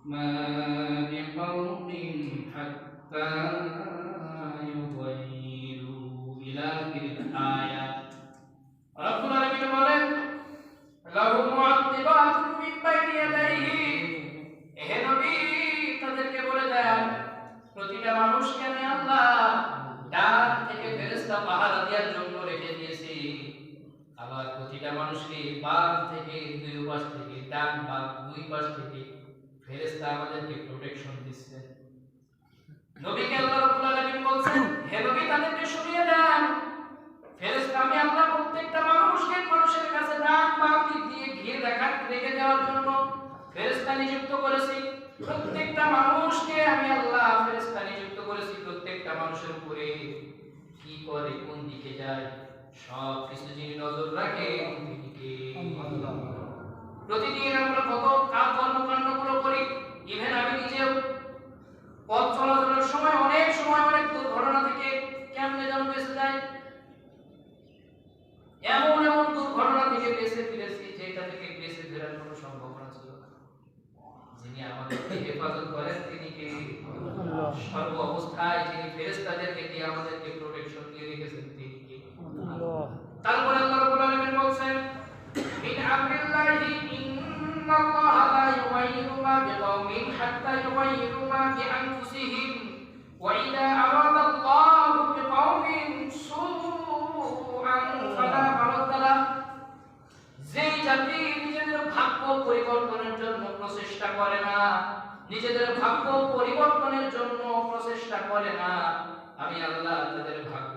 ما بقوم حتى يغيروا إلى آخر الآية رب العالمين বলেন লাহু মুআক্কিবাতুন মিন বাইনি ইয়াদাইহি হে নবী তাদেরকে বলে দেন প্রতিটা মানুষকে আমি আল্লাহ ডান থেকে ফেরেশতা পাহারা দেওয়ার জন্য রেখে দিয়েছি আবার প্রতিটা মানুষকে বাম থেকে দুই পাশ থেকে ডান বাম দুই পাশ থেকে ফেরেশতা আমাদেরকে প্রোটেকশন দিচ্ছে নবীকে আল্লাহ রাব্বুল আলামিন বলছেন হে নবী তাদেরকে শুনিয়ে দেন ফেরেশতা আমি আল্লাহ প্রত্যেকটা মানুষের কাছে ডান বাম দিক দিয়ে ঘিরে রেখে দেওয়ার জন্য ফেরেশতা নিযুক্ত করেছি প্রত্যেকটা মানুষকে আমি আল্লাহ ফেরেশতা নিযুক্ত করেছি প্রত্যেকটা মানুষের উপরে কি করে কোন দিকে যায় সব কিছু যিনি নজর রাখে কোন দিকে আল্লাহ প্রতিদিন আমরা কত কাজ কর্মকাণ্ডগুলো করি ইভেন আমি নিজেও পথ চলাচলের সময় অনেক দুর্ঘটনা থেকে কেমনে যেন বেঁচে যায় এমন দুর্ঘটনা থেকে বেঁচে ফিরেছি যেটা থেকে বেঁচে ফেরার কোনো সম্ভাবনা ছিল না যিনি আমাদেরকে হেফাজত করেন তিনি কে আল্লাহ সর্ব অবস্থায় যিনি ফেরেশতাদেরকে দিয়ে আমাদেরকে প্রোটেকশন দিয়ে রেখেছেন তিনি কে আল্লাহ তারপরে আল্লাহ রাব্বুল আলামিন বলেন মিন আমরিল্লাহি ইন্নাল্লাহা লা ইউগাইয়িরু মা বিকাওমিন হাত্তা ইউগাইয়িরু মা বিআনফুসিহিম ওয়া ইযা আরাদাল্লাহু বিকাওমিন সুআন ফালা মারাদ্দা লাহু যেই জাতি নিজেদের ভাগ্য পরিবর্তনের জন্য প্রচেষ্টা করে না নিজেদের ভাগ্য পরিবর্তনের জন্য প্রচেষ্টা করে না আমি আল্লাহ তাদের ভাগ্য